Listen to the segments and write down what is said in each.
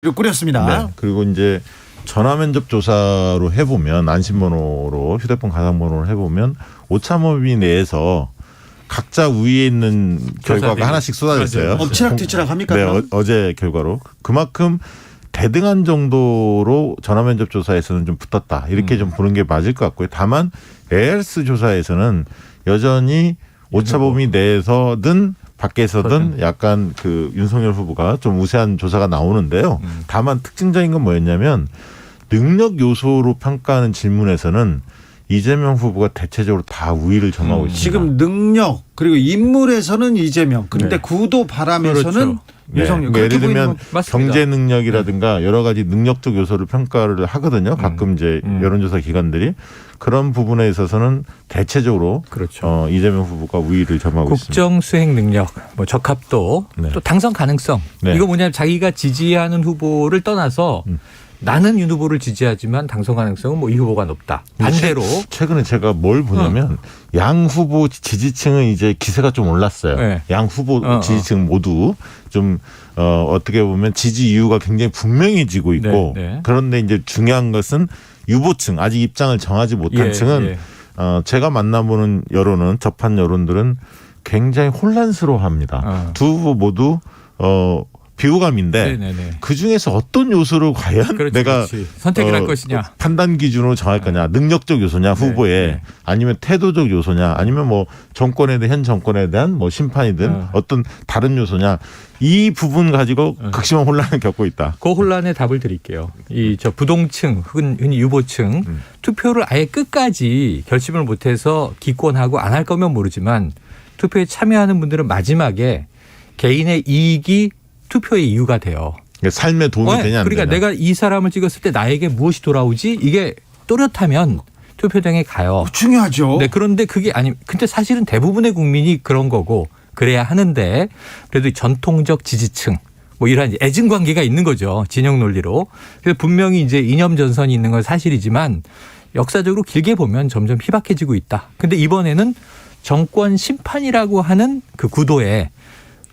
꾸렸습니다. 네. 그리고 이제 전화 면접 조사로 해보면 안심번호로 휴대폰 가상번호를 해보면 오차범위 내에서 각자 우위에 있는 결과가 하나씩 쏟아졌어요. 엎치락뒤치락 합니까? 네, 어제 결과로 그만큼 대등한 정도로 전화 면접 조사에서는 좀 붙었다 이렇게 좀 보는 게 맞을 것 같고요. 다만 ARS 조사에서는 여전히 오차범위 내에서든 밖에서든 약간 그 윤석열 후보가 좀 우세한 조사가 나오는데요. 다만 특징적인 건 뭐였냐면 능력 요소로 평가하는 질문에서는 이재명 후보가 대체적으로 다 우위를 점하고 있습니다. 지금 능력 그리고 인물에서는 이재명. 그런데 네. 구도 바람에서는 그렇죠. 윤석열. 네. 예를 들면 맞습니다. 경제 능력이라든가 여러 가지 능력적 요소를 평가를 하거든요. 가끔 이제 여론조사 기관들이 그런 부분에 있어서는 대체적으로 그렇죠. 이재명 후보가 우위를 점하고 있습니다. 국정 수행 능력, 뭐 적합도, 네. 또 당선 가능성. 네. 이거 뭐냐면 자기가 지지하는 후보를 떠나서 나는 윤 후보를 지지하지만 당선 가능성은 뭐 이 후보가 높다. 반대로 최근에 제가 뭘 보냐면 양 후보 지지층은 이제 기세가 좀 올랐어요. 네. 양 후보 지지층 모두 좀 어떻게 보면 지지 이유가 굉장히 분명해지고 있고 네, 네. 그런데 이제 중요한 것은 유보층 아직 입장을 정하지 못한 층은 제가 만나보는 여론은 접한 여론들은 굉장히 혼란스러워합니다. 두 후보 모두 비호감인데 네네네. 그중에서 어떤 요소를 과연 그렇지, 내가 그렇지. 선택을 할 것이냐. 판단 기준으로 정할 거냐. 능력적 요소냐 후보에 네. 아니면 태도적 요소냐 아니면 뭐 정권에 대한 현 정권에 대한 뭐 심판이든 어떤 다른 요소냐. 이 부분 가지고 극심한 혼란을 겪고 있다. 그 혼란의 답을 드릴게요. 이 저 부동층, 흔히 유보층 투표를 아예 끝까지 결심을 못해서 기권하고 안 할 거면 모르지만 투표에 참여하는 분들은 마지막에 개인의 이익이 투표의 이유가 돼요. 삶에 도움이 되냐 안 그러니까 되냐. 내가 이 사람을 찍었을 때 나에게 무엇이 돌아오지? 이게 또렷하면 투표장에 가요. 중요하죠. 네, 그런데 그게 아니. 근데 사실은 대부분의 국민이 그런 거고 그래야 하는데 그래도 이 전통적 지지층 뭐 이러한 애증 관계가 있는 거죠. 진영 논리로. 그래서 분명히 이제 이념 전선이 있는 건 사실이지만 역사적으로 길게 보면 점점 희박해지고 있다. 근데 이번에는 정권 심판이라고 하는 그 구도에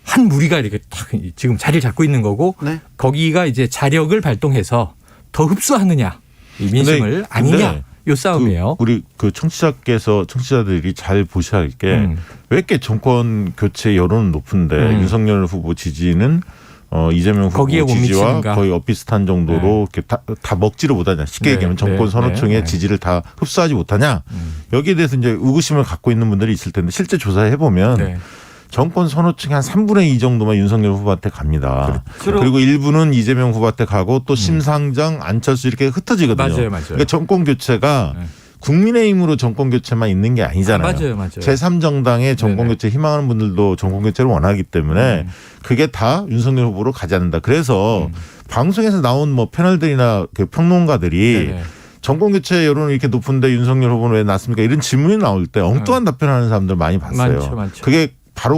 한 무리가 이렇게 딱 지금 자리를 잡고 있는 거고 네. 거기가 이제 자력을 발동해서 더 흡수하느냐 이 민심을 아니냐 요 싸움이에요. 우리 그 청취자들이 잘 보셔야 할 게 왜 이렇게 정권 교체 여론은 높은데 윤석열 후보 지지는 이재명 후보 거기에 못 지지와 미치는가? 거의 엇비슷한 정도로 이렇게 다 먹지를 못하냐. 쉽게 네, 얘기하면 정권 네, 선호층의 네. 지지를 다 흡수하지 못하냐. 여기에 대해서 이제 의구심을 갖고 있는 분들이 있을 텐데 실제 조사해 보면 네. 정권 선호층이 한 3분의 2 정도만 윤석열 후보한테 갑니다. 그리고 일부는 이재명 후보한테 가고 또 심상정, 안철수 이렇게 흩어지거든요. 맞아요. 그러니까 정권 교체가 네. 국민의힘으로 정권 교체만 있는 게 아니잖아요. 맞아요. 제3정당의 정권 네네. 교체 희망하는 분들도 정권 교체를 원하기 때문에 그게 다 윤석열 후보로 가지 않는다. 그래서 방송에서 나온 뭐 패널들이나 그 평론가들이 네네. 정권 교체 여론이 이렇게 높은데 윤석열 후보는 왜 났습니까? 이런 질문이 나올 때 엉뚱한 답변하는 사람들 많이 봤어요. 많죠. 그게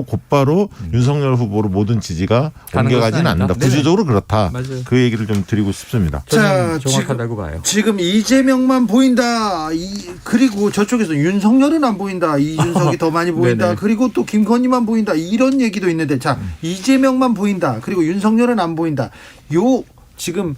곧바로 윤석열 후보로 모든 지지가 가는 옮겨가지는 것은 아니다. 않는다. 구조적으로 그렇다. 맞아요. 그 얘기를 좀 드리고 싶습니다. 저는 정확하다고 봐요. 지금 이재명만 보인다. 그리고 저쪽에서 윤석열은 안 보인다. 이준석이 더 많이 보인다. 네네. 그리고 또 김건희만 보인다. 이런 얘기도 있는데 자 이재명만 보인다. 그리고 윤석열은 안 보인다. 요 지금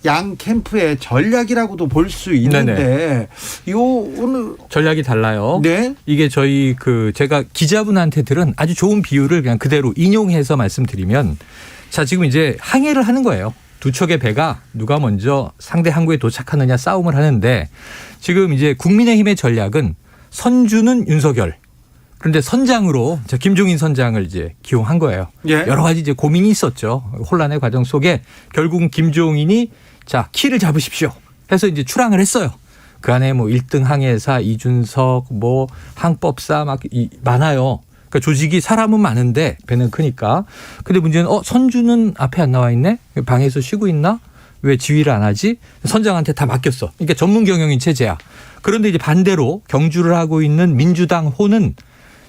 양 캠프의 전략이라고도 볼 수 있는데 요 오늘 전략이 달라요. 네. 이게 저희 제가 기자분한테 들은 아주 좋은 비유를 그냥 그대로 인용해서 말씀드리면 자 지금 이제 항해를 하는 거예요. 두 척의 배가 누가 먼저 상대 항구에 도착하느냐 싸움을 하는데 지금 이제 국민의힘의 전략은 선주는 윤석열. 그런데 선장으로 김종인 선장을 이제 기용한 거예요. 예. 여러 가지 이제 고민이 있었죠. 혼란의 과정 속에 결국은 김종인이 자 키를 잡으십시오. 해서 이제 출항을 했어요. 그 안에 뭐 1등 항해사 이준석 뭐 항법사 막 많아요. 그러니까 조직이 사람은 많은데 배는 크니까. 근데 문제는 선주는 앞에 안 나와 있네. 방에서 쉬고 있나? 왜 지휘를 안 하지? 선장한테 다 맡겼어. 그러니까 전문 경영인 체제야. 그런데 이제 반대로 경주를 하고 있는 민주당 호는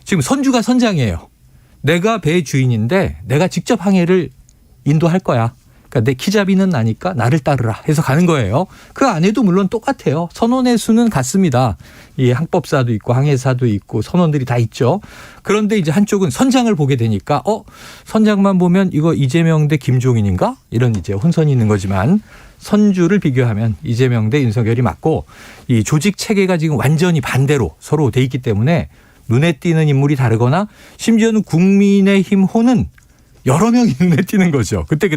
지금 선주가 선장이에요. 내가 배의 주인인데 내가 직접 항해를 인도할 거야. 그러니까 내 키잡이는 나니까 나를 따르라 해서 가는 거예요. 그 안에도 물론 똑같아요. 선원의 수는 같습니다. 이 항법사도 있고 항해사도 있고 선원들이 다 있죠. 그런데 이제 한쪽은 선장을 보게 되니까 선장만 보면 이거 이재명 대 김종인인가? 이런 이제 혼선이 있는 거지만 선주를 비교하면 이재명 대 윤석열이 맞고 이 조직 체계가 지금 완전히 반대로 서로 돼 있기 때문에 눈에 띄는 인물이 다르거나 심지어는 국민의힘 호는 여러 명이 눈에 띄는 거죠. 그때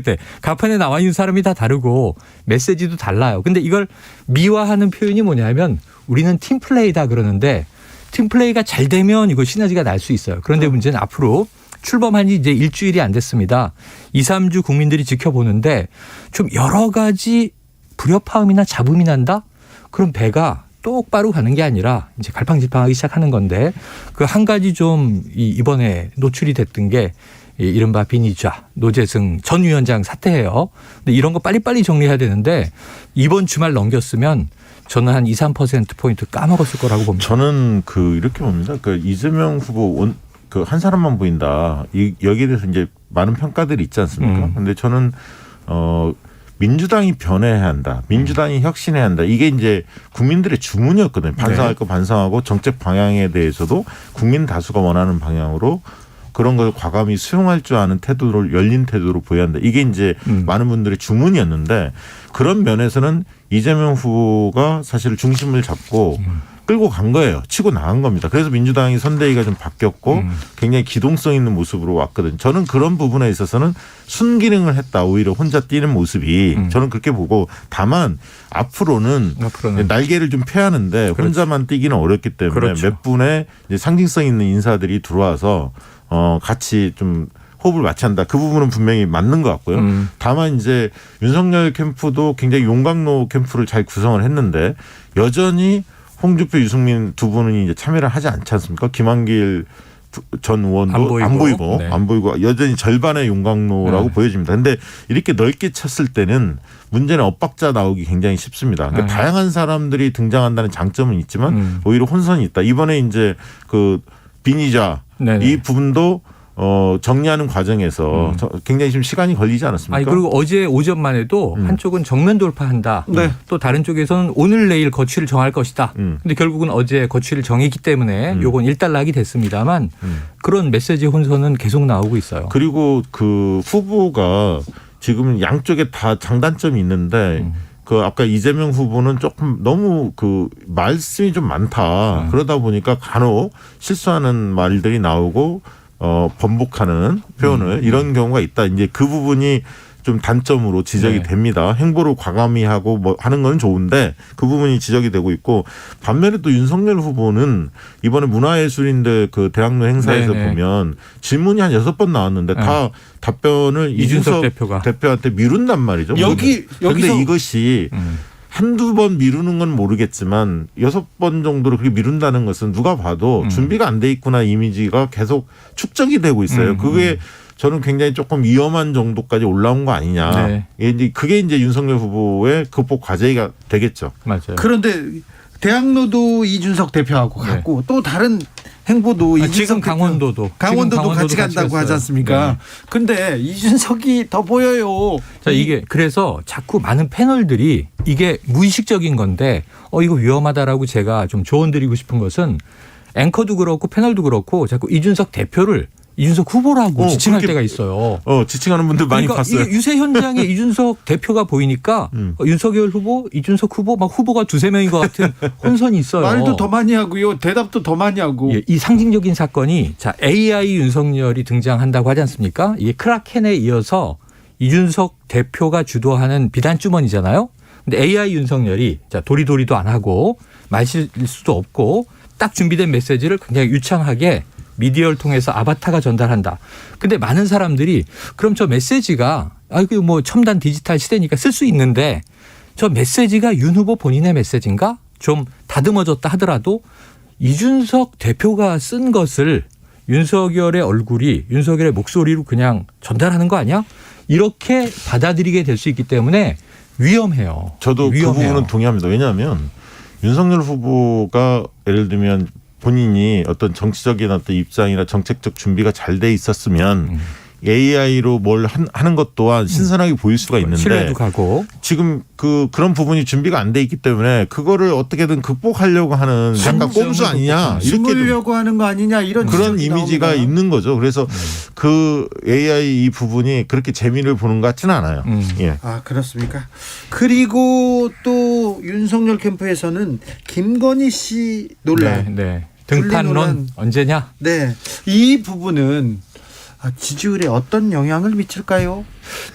가판에 나와 있는 사람이 다 다르고 메시지도 달라요. 근데 이걸 미화하는 표현이 뭐냐면 우리는 팀플레이다 그러는데 팀플레이가 잘 되면 이거 시너지가 날 수 있어요. 그런데 문제는 앞으로 출범한 지 이제 일주일이 안 됐습니다. 2, 3주 국민들이 지켜보는데 좀 여러 가지 불협화음이나 잡음이 난다? 그럼 배가 똑바로 가는 게 아니라 이제 갈팡질팡하기 시작하는 건데 그 한 가지 좀 이번에 노출이 됐던 게 이른바 비니자 노재승 전 위원장 사태예요. 근데 이런 거 빨리빨리 정리해야 되는데 이번 주말 넘겼으면 저는 한 2, 3%포인트 까먹었을 거라고 봅니다. 저는 이렇게 봅니다. 이재명 후보 한 사람만 보인다. 여기에 대해서 이제 많은 평가들이 있지 않습니까? 근데 저는 민주당이 변해야 한다. 민주당이 혁신해야 한다. 이게 이제 국민들의 주문이었거든요. 반성할 거 반성하고 정책 방향에 대해서도 국민 다수가 원하는 방향으로 그런 걸 과감히 수용할 줄 아는 태도를 열린 태도로 보여야 한다. 이게 이제 많은 분들의 주문이었는데 그런 면에서는 이재명 후보가 사실 중심을 잡고 끌고 간 거예요. 치고 나간 겁니다. 그래서 민주당이 선대위가 좀 바뀌었고 굉장히 기동성 있는 모습으로 왔거든요. 저는 그런 부분에 있어서는 순기능을 했다. 오히려 혼자 뛰는 모습이 저는 그렇게 보고 다만 앞으로는 날개를 좀 펴야 하는데 혼자만 뛰기는 어렵기 때문에 몇 분의 이제 상징성 있는 인사들이 들어와서 같이 좀 호흡을 맞춰야 한다. 그 부분은 분명히 맞는 것 같고요. 다만 이제 윤석열 캠프도 굉장히 용광로 캠프를 잘 구성을 했는데 여전히 홍준표, 유승민 두 분은 이제 참여를 하지 않지 않습니까? 김한길 전 의원도 안 보이고 여전히 절반의 용광로라고 보여집니다. 그런데 이렇게 넓게 쳤을 때는 문제는 엇박자 나오기 굉장히 쉽습니다. 그러니까 다양한 사람들이 등장한다는 장점은 있지만 오히려 혼선이 있다. 이번에 이제 비니자 이 부분도 정리하는 과정에서 굉장히 좀 시간이 걸리지 않았습니까? 그리고 어제 오전만 해도 한쪽은 정면 돌파한다. 네. 또 다른 쪽에서는 오늘 내일 거취를 정할 것이다. 근데 결국은 어제 거취를 정했기 때문에 요건 일단락이 됐습니다만 그런 메시지 혼선은 계속 나오고 있어요. 그리고 후보가 지금 양쪽에 다 장단점이 있는데 아까 이재명 후보는 조금 너무 말씀이 좀 많다. 그러다 보니까 간혹 실수하는 말들이 나오고 번복하는 표현을 이런 경우가 있다. 이제 그 부분이 좀 단점으로 지적이 됩니다. 행보를 과감히 하고 하는 건 좋은데 그 부분이 지적이 되고 있고 반면에 또 윤석열 후보는 이번에 문화예술인들 대학로 행사에서 보면 질문이 한 6번 나왔는데 다 답변을 이준석 대표한테 미룬단 말이죠. 그런데 이것이 한두 번 미루는 건 모르겠지만 6번 정도로 그렇게 미룬다는 것은 누가 봐도 준비가 안 돼 있구나 이미지가 계속 축적이 되고 있어요. 그게 저는 굉장히 조금 위험한 정도까지 올라온 거 아니냐. 그게 이제 윤석열 후보의 극복 과제가 되겠죠. 맞아요. 그런데 대학로도 이준석 대표하고 갔고 또 다른 행보도 지금 강원도도 같이 간다고 하지 않습니까? 그런데 이준석이 더 보여요. 자, 이게 그래서 자꾸 많은 패널들이 이게 무의식적인 건데 이거 위험하다라고 제가 좀 조언 드리고 싶은 것은 앵커도 그렇고 패널도 그렇고 자꾸 이준석 대표를 이준석 후보라고 지칭할 때가 있어요. 지칭하는 분들 많이 봤어요. 이게 유세 현장에 이준석 대표가 보이니까 윤석열 후보, 이준석 후보 막 후보가 2-3명인 것 같은 혼선이 있어요. 말도 더 많이 하고요. 대답도 더 많이 하고. 이 상징적인 사건이 AI 윤석열이 등장한다고 하지 않습니까? 이게 크라켄에 이어서 이준석 대표가 주도하는 비단 주머니잖아요. 근데 AI 윤석열이 도리도리도 안 하고 마실 수도 없고 딱 준비된 메시지를 굉장히 유창하게 미디어를 통해서 아바타가 전달한다. 근데 많은 사람들이 그럼 저 메시지가 첨단 디지털 시대니까 쓸 수 있는데 저 메시지가 윤 후보 본인의 메시지인가? 좀 다듬어졌다 하더라도 이준석 대표가 쓴 것을 윤석열의 얼굴이 윤석열의 목소리로 그냥 전달하는 거 아니야? 이렇게 받아들이게 될 수 있기 때문에 위험해요. 저도 그 부분은 동의합니다. 왜냐하면 윤석열 후보가 예를 들면 본인이 어떤 정치적인 어떤 입장이나 정책적 준비가 잘 돼 있었으면 AI로 뭘 하는 것 또한 신선하게 보일 수가 있는데 신뢰도 가고 지금 그런 부분이 준비가 안 돼 있기 때문에 그거를 어떻게든 극복하려고 하는 약간 꼼수 아니냐 이렇게 숨으려고 하는 거 아니냐 이런 그런 지적이 이미지가 나옵니다. 있는 거죠. 그래서 그 AI 이 부분이 그렇게 재미를 보는 것 같지는 않아요. 예. 아 그렇습니까? 그리고 또 윤석열 캠프에서는 김건희 씨 논란. 네. 분리 등판론 논란. 언제냐? 네. 이 부분은 지지율에 어떤 영향을 미칠까요?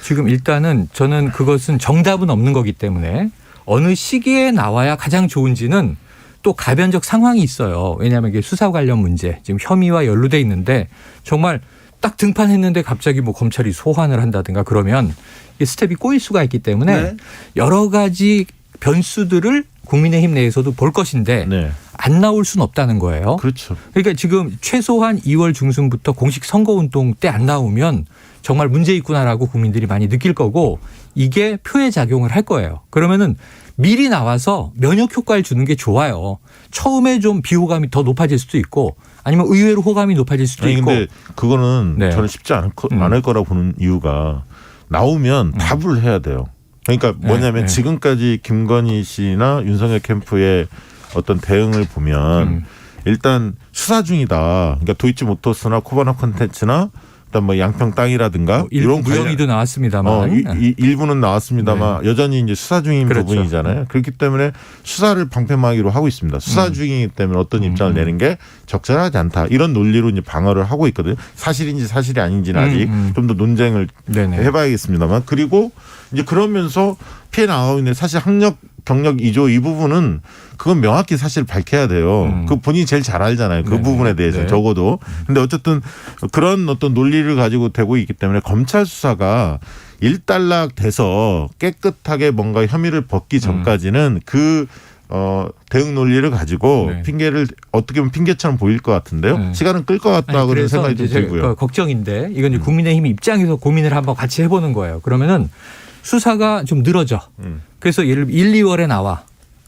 지금 일단은 저는 그것은 정답은 없는 거기 때문에 어느 시기에 나와야 가장 좋은지는 또 가변적 상황이 있어요. 왜냐하면 이게 수사 관련 문제, 지금 혐의와 연루돼 있는데 정말 딱 등판했는데 갑자기 뭐 검찰이 소환을 한다든가 그러면 이게 스텝이 꼬일 수가 있기 때문에 네. 여러 가지 변수들을 국민의힘 내에서도 볼 것인데 네. 안 나올 수는 없다는 거예요. 그렇죠. 그러니까 지금 최소한 2월 중순부터 공식 선거운동 때 안 나오면 정말 문제 있구나라고 국민들이 많이 느낄 거고 이게 표에 작용을 할 거예요. 그러면은 미리 나와서 면역 효과를 주는 게 좋아요. 처음에 좀 비호감이 더 높아질 수도 있고 아니면 의외로 호감이 높아질 수도 아니 있고. 근데 그거는 네. 저는 쉽지 않을 거라고 보는 이유가 나오면 답을 해야 돼요. 그러니까 뭐냐면 네. 지금까지 김건희 씨나 윤석열 캠프의 어떤 대응을 보면 일단 수사 중이다. 그러니까 도이치모터스나 코바나 콘텐츠나 일단 뭐 양평 땅이라든가 일부 이런 무혐의도 나왔습니다만. 일부는 나왔습니다만 여전히 이제 수사 중인 그렇죠. 부분이잖아요. 그렇기 때문에 수사를 방패막이로 하고 있습니다. 수사 중이기 때문에 어떤 입장을 내는 게 적절하지 않다. 이런 논리로 이제 방어를 하고 있거든요. 사실인지 사실이 아닌지는 아직 좀 더 논쟁을 네네. 해봐야겠습니다만 그리고 이제 그러면서 피해 나가고 있는 사실 학력 경력 2조 이 부분은 그건 명확히 사실 밝혀야 돼요. 그 본인이 제일 잘 알잖아요. 그 네네. 부분에 대해서 네. 적어도. 근데 어쨌든 그런 어떤 논리를 가지고 되고 있기 때문에 검찰 수사가 일단락 돼서 깨끗하게 뭔가 혐의를 벗기 전까지는 대응 논리를 가지고 네. 핑계를 어떻게 보면 핑계처럼 보일 것 같은데요. 네. 시간은 끌 것 같다고 그런 생각이 좀 들고요. 걱정인데 이건 이제 국민의힘 입장에서 고민을 한번 같이 해보는 거예요. 그러면은 수사가 좀 늘어져. 그래서 예를 들면 1, 2월에 나와.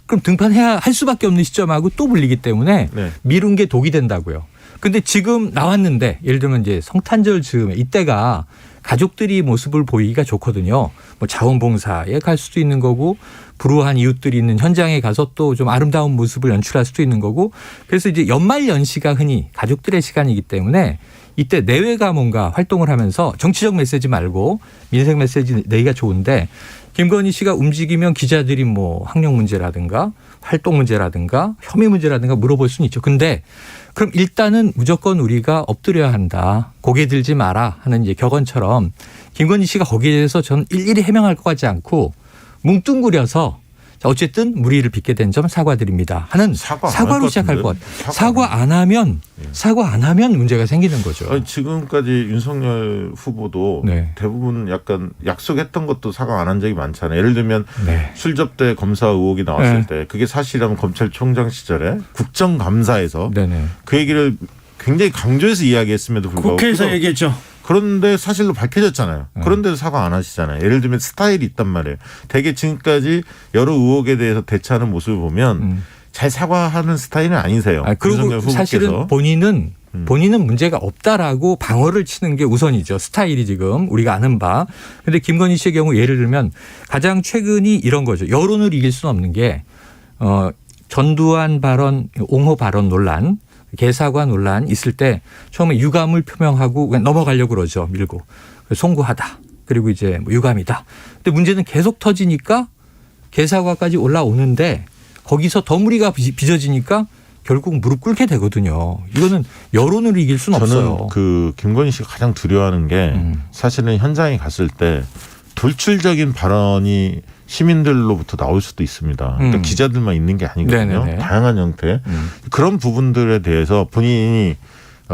그럼 등판해야 할 수밖에 없는 시점하고 또 불리기 때문에 네. 미룬 게 독이 된다고요. 근데 지금 나왔는데 예를 들면 이제 성탄절 즈음에 이때가 가족들이 모습을 보이기가 좋거든요. 뭐 자원봉사에 갈 수도 있는 거고 불우한 이웃들이 있는 현장에 가서 또 좀 아름다운 모습을 연출할 수도 있는 거고 그래서 이제 연말 연시가 흔히 가족들의 시간이기 때문에 이때 내외가 뭔가 활동을 하면서 정치적 메시지 말고 민생 메시지 내기가 좋은데 김건희 씨가 움직이면 기자들이 뭐 학력 문제라든가 활동 문제라든가 혐의 문제라든가 물어볼 수는 있죠. 근데 그럼 일단은 무조건 우리가 엎드려야 한다. 고개 들지 마라 하는 이제 격언처럼 김건희 씨가 거기에 대해서 저는 일일이 해명할 것 같지 않고 뭉뚱그려서 어쨌든 무리를 빚게 된 점 사과드립니다 하는 사과로 시작할 것 같아요. 사과 안 하면 문제가 생기는 거죠. 아니, 지금까지 윤석열 후보도 네. 대부분 약간 약속했던 것도 사과 안 한 적이 많잖아요. 예를 들면 네. 술접대 검사 의혹이 나왔을 네. 때 그게 사실이라면 검찰총장 시절에 국정감사에서 네네. 그 얘기를 굉장히 강조해서 이야기했음에도 불구하고 국회에서 얘기했죠. 그런데 사실로 밝혀졌잖아요. 그런데도 사과 안 하시잖아요. 예를 들면 스타일이 있단 말이에요. 되게 지금까지 여러 의혹에 대해서 대처하는 모습을 보면 잘 사과하는 스타일은 아니세요. 그리고 윤석열 후보께서. 사실은 본인은 문제가 없다라고 방어를 치는 게 우선이죠. 스타일이 지금 우리가 아는 바. 그런데 김건희 씨의 경우 예를 들면 가장 최근이 이런 거죠. 여론을 이길 수는 없는 게 전두환 발언, 옹호 발언 논란. 개사과 논란 있을 때 처음에 유감을 표명하고 그냥 넘어가려고 그러죠. 밀고. 송구하다. 그리고 이제 뭐 유감이다. 근데 문제는 계속 터지니까 개사과까지 올라오는데 거기서 더 무리가 빚어지니까 결국 무릎 꿇게 되거든요. 이거는 여론을 이길 수는 저는 없어요. 그 김건희 씨가 가장 두려워하는 게 사실은 현장에 갔을 때 돌출적인 발언이 시민들로부터 나올 수도 있습니다. 그러니까 기자들만 있는 게 아니거든요. 네네네. 다양한 형태. 그런 부분들에 대해서 본인이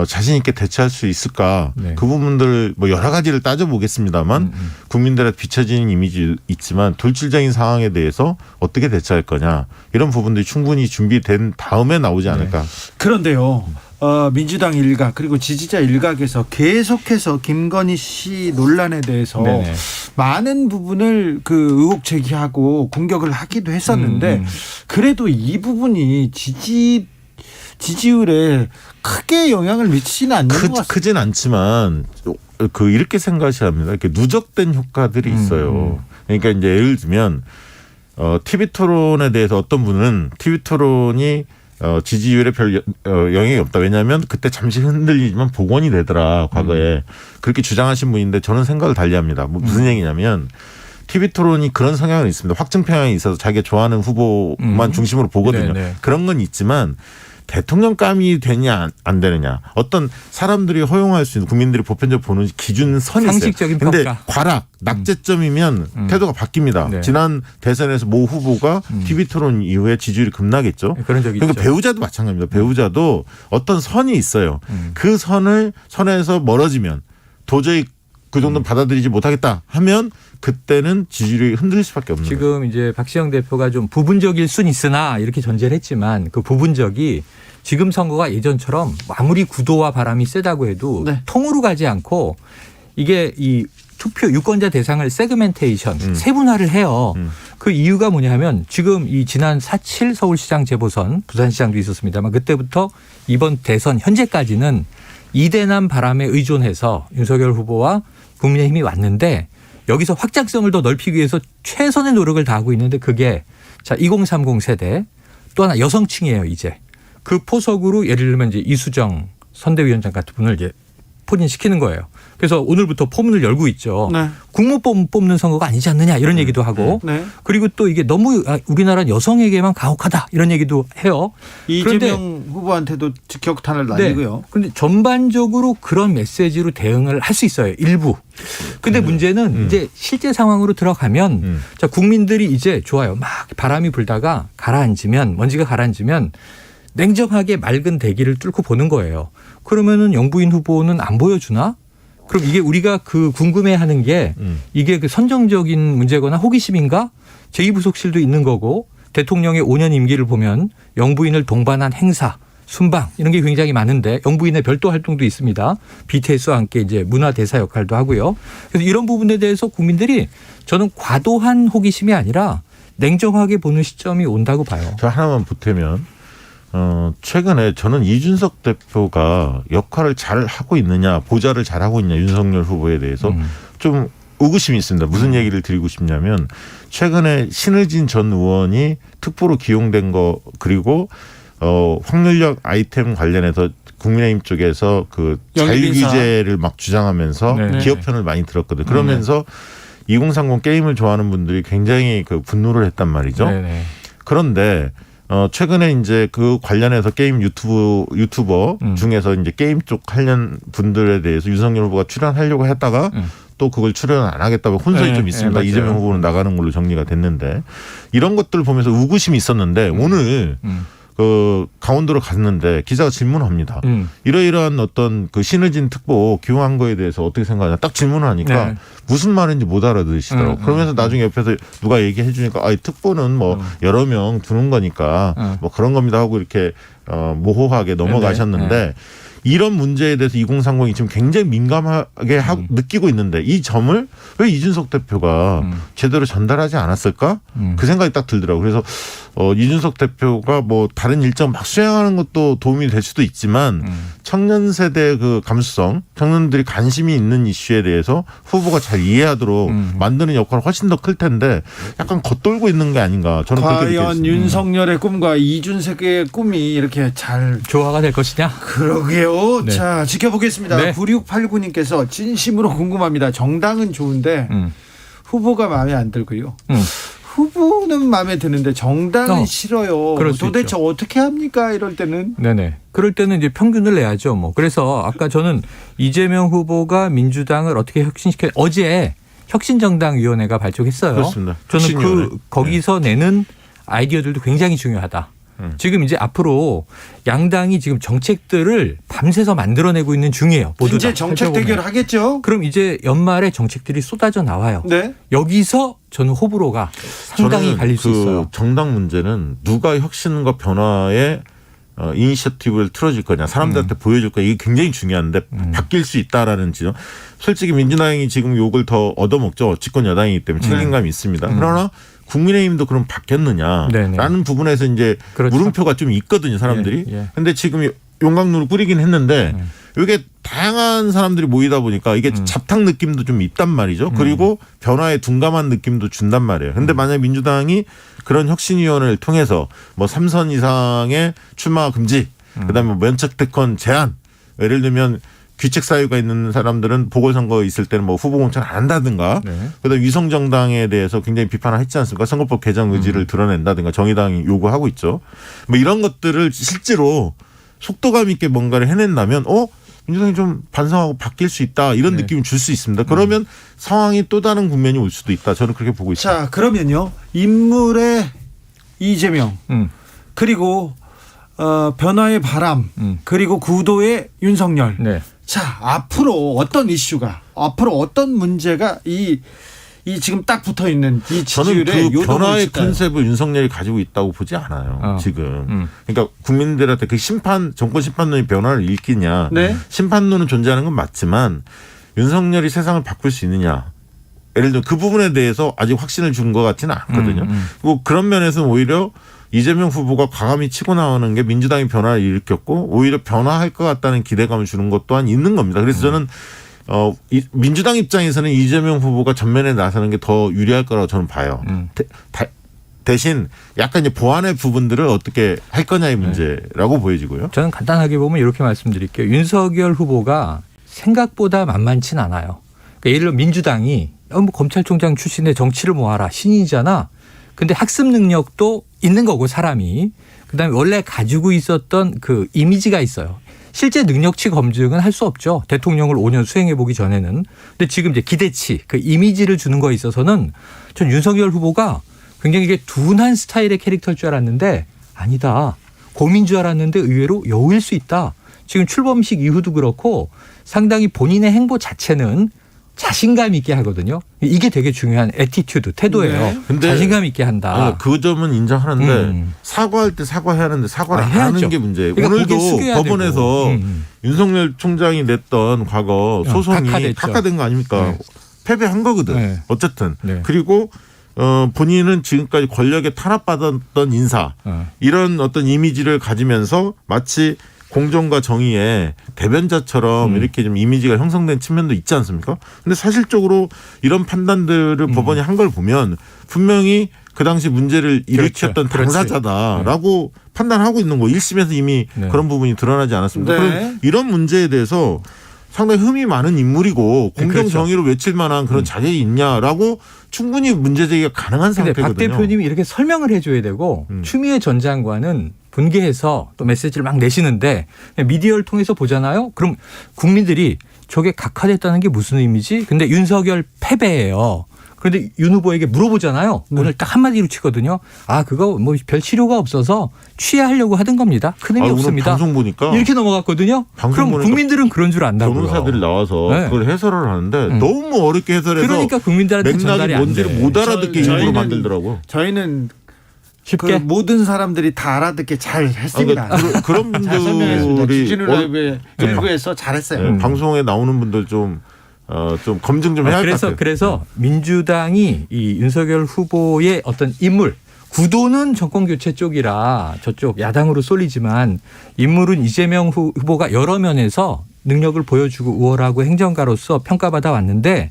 자신 있게 대처할 수 있을까? 네. 그 부분들 뭐 여러 가지를 따져보겠습니다만 국민들한테 비춰지는 이미지 있지만 돌출적인 상황에 대해서 어떻게 대처할 거냐 이런 부분들이 충분히 준비된 다음에 나오지 않을까. 그런데요. 민주당 일각 그리고 지지자 일각에서 계속해서 김건희 씨 논란에 대해서 네네. 많은 부분을 그 의혹 제기하고 공격을 하기도 했었는데 그래도 이 부분이 지지율에 크게 영향을 미치지는 않는 것 같습니다. 크진 않지만 이렇게 생각하셔야 합니다. 이렇게 누적된 효과들이 있어요. 그러니까 이제 예를 들면 TV 토론에 대해서 어떤 분은 TV 토론이 지지율에 별 영향이 없다. 왜냐하면 그때 잠시 흔들리지만 복원이 되더라. 과거에. 그렇게 주장하신 분인데 저는 생각을 달리합니다. 무슨 얘기냐면 TV 토론이 그런 성향은 있습니다. 확증 평양이 있어서 자기가 좋아하는 후보만 중심으로 보거든요. 네네. 그런 건 있지만 대통령감이 되냐 안 되느냐 어떤 사람들이 허용할 수 있는 국민들이 보편적으로 보는 기준 선이 있어요. 상식적인 근데 평가. 과락 낙제점이면 태도가 바뀝니다. 네. 지난 대선에서 모 후보가 TV 토론 이후에 지지율이 급락했죠. 그런 적이 그러니까 있죠. 배우자도 마찬가지입니다. 배우자도 어떤 선이 있어요. 그 선에서 멀어지면 도저히 그 정도는 받아들이지 못하겠다 하면 그때는 지지율이 흔들릴 수밖에 없는 거예요. 지금 이제 박시영 대표가 좀 부분적일 수는 있으나 이렇게 전제를 했지만 그 부분적이 지금 선거가 예전처럼 아무리 구도와 바람이 세다고 해도 네. 통으로 가지 않고 이게 이 투표 유권자 대상을 세그멘테이션 세분화를 해요. 그 이유가 뭐냐 하면 지금 이 지난 4.7 서울시장 재보선 부산시장도 있었습니다만 그때부터 이번 대선 현재까지는 이대남 바람에 의존해서 윤석열 후보와 국민의힘이 왔는데 여기서 확장성을 더 넓히기 위해서 최선의 노력을 다하고 있는데 그게 자 2030 세대 또 하나 여성층이에요 이제 그 포석으로 예를 들면 이제 이수정 선대위원장 같은 분을 이제 포진시키는 거예요. 그래서 오늘부터 포문을 열고 있죠. 네. 국무 뽑는 선거가 아니지 않느냐 이런 얘기도 하고 네. 그리고 또 이게 너무 우리나라 여성에게만 가혹하다 이런 얘기도 해요. 이재명 후보한테도 직격탄을 날리고요. 그런데 전반적으로 그런 메시지로 대응을 할 수 있어요. 일부. 근데 문제는 이제 실제 상황으로 들어가면 자 국민들이 이제 좋아요. 막 바람이 불다가 가라앉으면 먼지가 가라앉으면 냉정하게 맑은 대기를 뚫고 보는 거예요. 그러면은 영부인 후보는 안 보여주나? 그럼 이게 우리가 그 궁금해하는 게 이게 그 선정적인 문제거나 호기심인가? 제2부속실도 있는 거고 대통령의 5년 임기를 보면 영부인을 동반한 행사, 순방 이런 게 굉장히 많은데 영부인의 별도 활동도 있습니다. BTS와 함께 이제 문화 대사 역할도 하고요. 그래서 이런 부분에 대해서 국민들이 저는 과도한 호기심이 아니라 냉정하게 보는 시점이 온다고 봐요. 저 하나만 보태면 최근에 저는 이준석 대표가 역할을 잘 하고 있느냐 보좌를 잘 하고 있냐 윤석열 후보에 대해서 좀 의구심이 있습니다. 무슨 얘기를 드리고 싶냐면 최근에 신의진 전 의원이 특보로 기용된 거 그리고 확률력 아이템 관련해서 국민의힘 쪽에서 그 자유규제를 막 주장하면서 네네. 기업 편을 많이 들었거든요. 그러면서 2030 게임을 좋아하는 분들이 굉장히 그 분노를 했단 말이죠. 네네. 그런데 최근에 이제 그 관련해서 게임 유튜버 중에서 이제 게임 쪽 관련 분들에 대해서 윤석열 후보가 출연하려고 했다가 또 그걸 출연 안 하겠다고 혼선이 좀 있습니다. 이재명 후보는 나가는 걸로 정리가 됐는데 이런 것들을 보면서 의구심이 있었는데 오늘 그 강원도로 갔는데 기자가 질문합니다. 이러이러한 어떤 그 신의진 특보 기용한 거에 대해서 어떻게 생각하냐 딱 질문을 하니까 네. 무슨 말인지 못 알아들으시더라고요. 그러면서 나중에 옆에서 누가 얘기해 주니까 특보는 뭐 여러 명 두는 거니까 뭐 그런 겁니다 하고 이렇게 모호하게 넘어가셨는데 이런 문제에 대해서 2030이 지금 굉장히 민감하게 느끼고 있는데 이 점을 왜 이준석 대표가 제대로 전달하지 않았을까? 그 생각이 딱 들더라고요. 그래서 이준석 대표가 뭐 다른 일정 막 수행하는 것도 도움이 될 수도 있지만 청년 세대의 그 감수성, 청년들이 관심이 있는 이슈에 대해서 후보가 잘 이해하도록 만드는 역할은 훨씬 더 클 텐데 약간 겉돌고 있는 게 아닌가 저는 그렇게 과연 느꼈습니다. 윤석열의 꿈과 이준석의 꿈이 이렇게 잘 조화가 될 것이냐? 그러게요. 네. 자 지켜보겠습니다. 네. 9689님께서 진심으로 궁금합니다. 정당은 좋은데 후보가 마음에 안 들고요. 후보는 마음에 드는데 정당은 싫어요. 그럴 수 도대체 있죠. 어떻게 합니까? 이럴 때는. 네네. 그럴 때는 이제 평균을 내야죠. 뭐 그래서 아까 저는 이재명 후보가 민주당을 어떻게 혁신시켜 어제 혁신정당위원회가 발족했어요. 그렇습니다. 저는 혁신위원회. 거기서 내는 아이디어들도 굉장히 중요하다. 지금 이제 앞으로 양당이 지금 정책들을 밤새서 만들어내고 있는 중이에요. 모두 이제 다 정책 살펴보면. 대결 하겠죠? 그럼 이제 연말에 정책들이 쏟아져 나와요. 네. 여기서 저는 호불호가 상당히 저는 갈릴 수 그 있어요. 정당 문제는 누가 혁신과 변화에 이니셔티브를 틀어줄 거냐 사람들한테 보여줄 거냐 이게 굉장히 중요한데 바뀔 수 있다라는 지점. 솔직히 민주당이 지금 욕을 더 얻어먹죠. 집권 여당이기 때문에 책임감이 있습니다. 그러나 국민의힘도 그럼 바뀌었느냐라는 네네. 부분에서 이제 그렇죠. 물음표가 좀 있거든요. 사람들이. 예, 예. 근데 지금 용광로를 뿌리긴 했는데 이게 다양한 사람들이 모이다 보니까 이게 잡탕 느낌도 좀 있단 말이죠. 그리고 변화에 둔감한 느낌도 준단 말이에요. 근데 만약 민주당이 그런 혁신위원회를 통해서 뭐 3선 이상의 출마 금지, 그다음에 면책 특권 제한, 예를 들면 귀책 사유가 있는 사람들은 보궐선거 있을 때는 뭐 후보 공천 안 한다든가, 네. 그다음에 위성정당에 대해서 굉장히 비판을 했지 않습니까? 선거법 개정 의지를 드러낸다든가 정의당이 요구하고 있죠. 뭐 이런 것들을 실제로 속도감 있게 뭔가를 해낸다면 민주당이 좀 반성하고 바뀔 수 있다 이런 네. 느낌을 줄 수 있습니다. 그러면 상황이 또 다른 국면이 올 수도 있다. 저는 그렇게 보고 있습니다. 자, 그러면요. 인물의 이재명 그리고 변화의 바람 그리고 구도의 윤석열. 네. 자, 앞으로 어떤 이슈가 앞으로 어떤 문제가 이 지금 딱 붙어 있는 이 저는 지지율의 그 요동을 변화의 칠까요? 컨셉을 윤석열이 가지고 있다고 보지 않아요. 지금. 그러니까 국민들한테 그 정권 심판론이 변화를 일으키냐. 네. 심판론은 존재하는 건 맞지만 윤석열이 세상을 바꿀 수 있느냐. 예를 들면 그 부분에 대해서 아직 확신을 준 것 같지는 않거든요. 그리고 그런 면에서는 오히려 이재명 후보가 과감히 치고 나오는 게 민주당이 변화를 일으켰고 오히려 변화할 것 같다는 기대감을 주는 것 또한 있는 겁니다. 그래서 저는 민주당 입장에서는 이재명 후보가 전면에 나서는 게 더 유리할 거라고 저는 봐요. 대신 약간 이제 보완의 부분들을 어떻게 할 거냐의 문제라고 보여지고요. 저는 간단하게 보면 이렇게 말씀드릴게요. 윤석열 후보가 생각보다 만만치 않아요. 그러니까 예를 들어 민주당이 뭐 검찰총장 출신의 정치를 모아라 신인이잖아. 근데 학습 능력도 있는 거고 사람이. 그다음에 원래 가지고 있었던 그 이미지가 있어요. 실제 능력치 검증은 할 수 없죠. 대통령을 5년 수행해 보기 전에는. 근데 지금 이제 기대치, 그 이미지를 주는 거에 있어서는 전 윤석열 후보가 굉장히 이게 둔한 스타일의 캐릭터일 줄 알았는데 아니다. 곰인 줄 알았는데 의외로 여우일 수 있다. 지금 출범식 이후도 그렇고 상당히 본인의 행보 자체는 자신감 있게 하거든요. 이게 되게 중요한 애티튜드, 태도예요. 네. 근데 자신감 있게 한다. 아니, 그 점은 인정하는데 사과할 때 사과해야 하는데 사과를 안 해야죠. 하는 게 문제예요. 그러니까 고개 오늘도 숙여야 법원에서 되고. 윤석열 총장이 냈던 과거 소송이 각하됐죠. 각하된 거 아닙니까? 네. 패배한 거거든. 네. 어쨌든. 네. 그리고 본인은 지금까지 권력에 탄압받았던 인사 이런 어떤 이미지를 가지면서 마치 공정과 정의의 대변자처럼 이렇게 좀 이미지가 형성된 측면도 있지 않습니까? 근데 사실적으로 이런 판단들을 법원이 한 걸 보면 분명히 그 당시 문제를 일으켰던 그렇죠. 당사자다라고 판단하고 있는 거. 1심에서 이미 네. 그런 부분이 드러나지 않았습니까? 네. 그럼 이런 문제에 대해서 상당히 흠이 많은 인물이고 공정 그렇죠. 정의를 외칠 만한 그런 자질이 있냐라고 충분히 문제 제기가 가능한 근데 상태거든요. 박 대표님이 이렇게 설명을 해줘야 되고 추미애 전 장관은 분개해서 또 메시지를 막 내시는데 미디어를 통해서 보잖아요. 그럼 국민들이 저게 각하됐다는 게 무슨 의미지? 근데 윤석열 패배예요. 그런데 윤 후보에게 물어보잖아요. 오늘 딱 한마디로 치거든요. 아 그거 뭐 별 치료가 없어서 취하하려고 하던 겁니다. 큰 의미 오늘 없습니다. 방송 보니까 이렇게 넘어갔거든요. 방송 그럼 보니까 국민들은 그런 줄 안다고요. 변호사들이 나와서 네. 그걸 해설을 하는데 너무 어렵게 해설해서 그러니까 국민들한테 맥락이 전달이 안 뭔지를 돼. 못 알아듣게 일부러 저희는 만들더라고. 저희는 쉽게 그 모든 사람들이 다 알아듣게 잘 했습니다. 그런 잘 설명했습니다. 분들이 주진우 라이브의 일부에서 잘했어요. 방송에 나오는 분들 좀 검증 좀 해야 할 것 같아요. 그래서 민주당이 이 윤석열 후보의 어떤 인물 구도는 정권 교체 쪽이라 저쪽 야당으로 쏠리지만 인물은 이재명 후보가 여러 면에서 능력을 보여주고 우월하고 행정가로서 평가받아 왔는데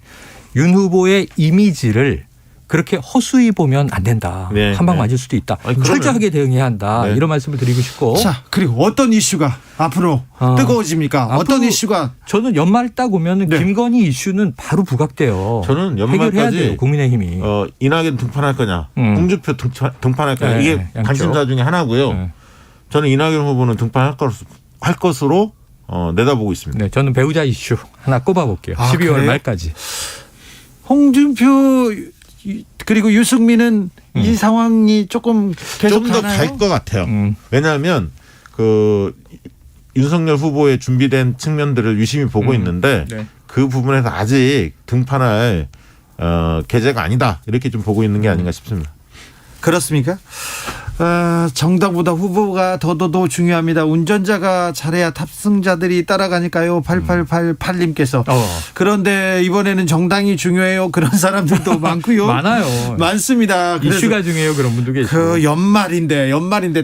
윤 후보의 이미지를 그렇게 허수히 보면 안 된다. 네, 한 방 네. 맞을 수도 있다. 아니, 철저하게 대응해야 한다. 네. 이런 말씀을 드리고 싶고. 자, 그리고 어떤 이슈가 앞으로 뜨거워집니까? 어떤 앞으로 이슈가 저는 연말 딱 오면은 네. 김건희 이슈는 바로 부각돼요. 저는 해결해야 연말까지 돼요. 국민의힘이. 이낙연 등판할 거냐, 홍준표 등판할 거냐 네, 이게 양쪽. 관심사 중에 하나고요. 네. 저는 이낙연 후보는 등판할 것으로 내다보고 있습니다. 네, 저는 배우자 이슈 하나 꼽아볼게요. 아, 12월 그래요? 말까지. 홍준표 그리고 유승민은 이 상황이 조금 계속 좀 더 갈 것 같아요. 왜냐하면 그 윤석열 후보의 준비된 측면들을 유심히 보고 있는데 네. 그 부분에서 아직 등판할 계제가 아니다 이렇게 좀 보고 있는 게 아닌가 싶습니다. 그렇습니까? 정당보다 후보가 더 중요합니다. 운전자가 잘해야 탑승자들이 따라가니까요. 8888님께서. 그런데 이번에는 정당이 중요해요. 그런 사람들도 많고요. 많아요. 많습니다. 이슈가 중요해요. 그런 분도 계시고. 그 연말인데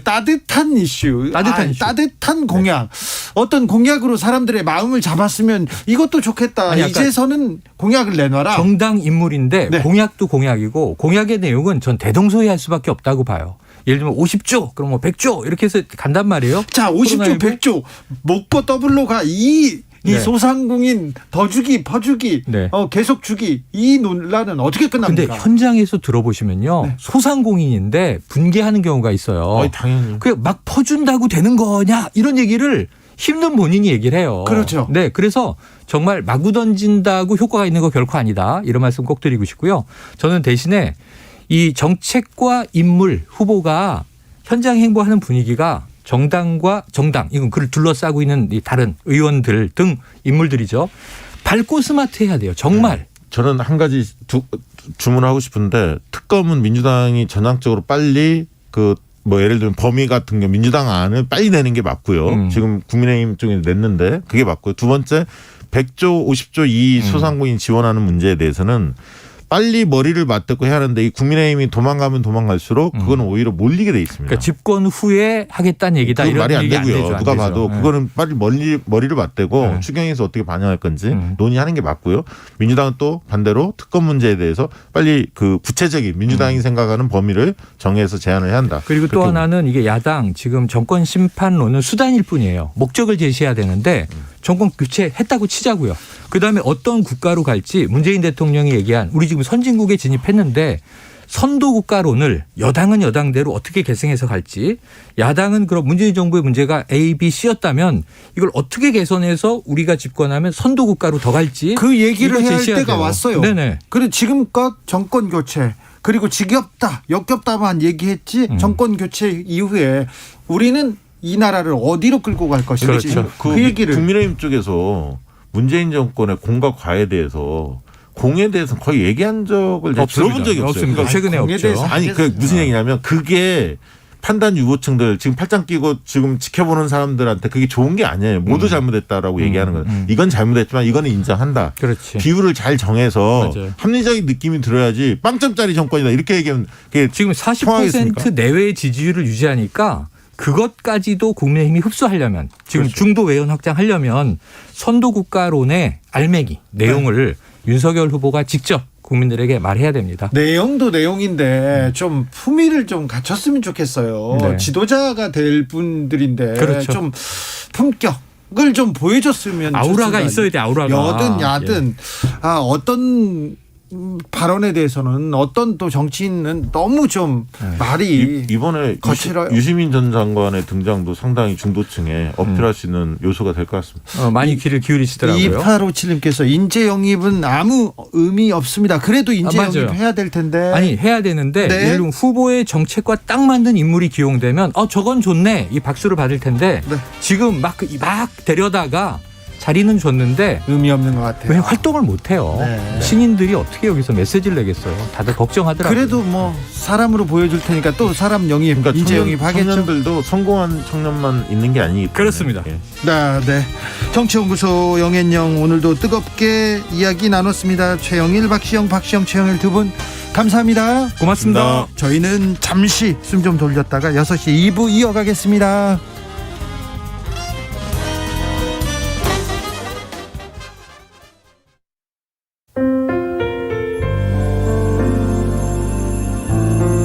따뜻한 이슈. 따뜻한 공약. 어떤 공약으로 사람들의 마음을 잡았으면 이것도 좋겠다. 아니, 이제서는 공약을 내놔라. 정당 인물인데 네. 공약도 공약이고 공약의 내용은 전 대동소이할 수밖에 없다고 봐요. 예를 들면 50조, 그럼 뭐 100조 이렇게 해서 간단 말이에요. 자, 50조, 코로나19. 100조 먹고 더블로 가. 이 네. 소상공인 더 주기, 퍼주기, 네. 계속 주기. 이 논란은 어떻게 근데 끝납니까? 현장에서 들어보시면요. 네. 소상공인인데 분개하는 경우가 있어요. 당연히. 그게 막 퍼준다고 되는 거냐 이런 얘기를 힘든 본인이 얘기를 해요. 그렇죠. 네, 그래서 정말 마구 던진다고 효과가 있는 거 결코 아니다. 이런 말씀 꼭 드리고 싶고요. 저는 대신에 이 정책과 인물 후보가 현장 행보하는 분위기가 정당과 정당 이건 그를 둘러싸고 있는 이 다른 의원들 등 인물들이죠. 밝고 스마트해야 돼요. 정말. 저는 한 가지 주문하고 싶은데 특검은 민주당이 전향적으로 빨리 뭐 예를 들면 범위 같은 게 민주당 안을 빨리 내는 게 맞고요. 지금 국민의힘 쪽에 냈는데 그게 맞고요. 두 번째 100조 50조 이 소상공인 지원하는 문제에 대해서는 빨리 머리를 맞대고 해야 하는데 이 국민의힘이 도망가면 도망갈수록 그거는 오히려 몰리게 돼 있습니다. 그러니까 집권 후에 하겠다는 얘기다. 그건 이런 말이 안 얘기 되고요. 되죠, 안 누가 되죠. 봐도 네. 그거는 빨리 머리를 맞대고 네. 추경에서 어떻게 반영할 건지 논의하는 게 맞고요. 민주당은 또 반대로 특검 문제에 대해서 빨리 그 구체적인 민주당이 생각하는 범위를 정해서 제안을 해야 한다. 그리고 또 하나는 이게 야당 지금 정권 심판론은 수단일 뿐이에요. 목적을 제시해야 되는데 정권 교체했다고 치자고요. 그다음에 어떤 국가로 갈지 문재인 대통령이 얘기한 우리 지금 선진국에 진입했는데 선도국가론을 여당은 여당대로 어떻게 개성해서 갈지 야당은 그럼 문재인 정부의 문제가 A, B, C였다면 이걸 어떻게 개선해서 우리가 집권하면 선도국가로 더 갈지 그 얘기를 이거 해야 할 제시해야 때가 돼요. 왔어요. 네네. 그리고 지금껏 정권 교체 그리고 지겹다, 역겹다만 얘기했지 정권 교체 이후에 우리는 이 나라를 어디로 끌고 갈 것인지 그렇죠. 그 얘기를 국민의힘 쪽에서 문재인 정권의 공과 과에 대해서 공에 대해서는 거의 얘기한 적을 제가 들어본 적이 없어요. 없습니다. 그러니까 최근에 공에 없죠. 대해서 아니 그 무슨 얘기냐면 그게 판단 유보층들 지금 팔짱 끼고 지금 지켜보는 사람들한테 그게 좋은 게 아니에요. 모두 잘못했다라고 얘기하는 거예요. 이건 잘못했지만 이거는 인정한다. 그렇지. 비율을 잘 정해서 맞아요. 합리적인 느낌이 들어야지 빵점짜리 정권이다 이렇게 얘기하면 그게 지금 40% 내외의 지지율을 유지하니까 그것까지도 국민의힘이 흡수하려면 지금 그렇죠. 중도 외연 확장하려면 선도국가론의 알맹이 내용을 윤석열 후보가 직접 국민들에게 말해야 됩니다. 내용도 내용인데 좀 품위를 좀 갖췄으면 좋겠어요. 네. 지도자가 될 분들인데 그렇죠. 좀 품격을 좀 보여줬으면 아우라가 좋습니다. 있어야 돼. 아우라가. 여든 야든 어떤 발언에 대해서는 어떤 또 정치인은 너무 좀 말이 이번에 거칠어요. 유시민 전 장관의 등장도 상당히 중도층에 어필할 수 있는 요소가 될 것 같습니다. 많이 귀를 기울이시더라고요. 2857님께서 인재 영입은 아무 의미 없습니다. 그래도 인재 맞아요. 영입해야 될 텐데. 아니 해야 되는데 네. 예를 들면 후보의 정책과 딱 맞는 인물이 기용되면 저건 좋네 이 박수를 받을 텐데 네. 지금 막 데려다가 자리는 줬는데 의미 없는 것 같아요. 왜 활동을 못해요. 네. 신인들이 어떻게 여기서 메시지를 내겠어요. 다들 걱정하더라고요. 그래도 뭐 사람으로 보여줄 테니까 또 사람 영입, 그러니까 인재 영입하겠죠. 청년들도 성공한 청년만 있는 게 아니기 때문에. 그렇습니다. 예. 네. 정치연구소 영앤영 오늘도 뜨겁게 이야기 나눴습니다. 최영일, 박시영, 최영일 두 분 감사합니다. 고맙습니다. 감사합니다. 저희는 잠시 숨 좀 돌렸다가 6시 2부 이어가겠습니다.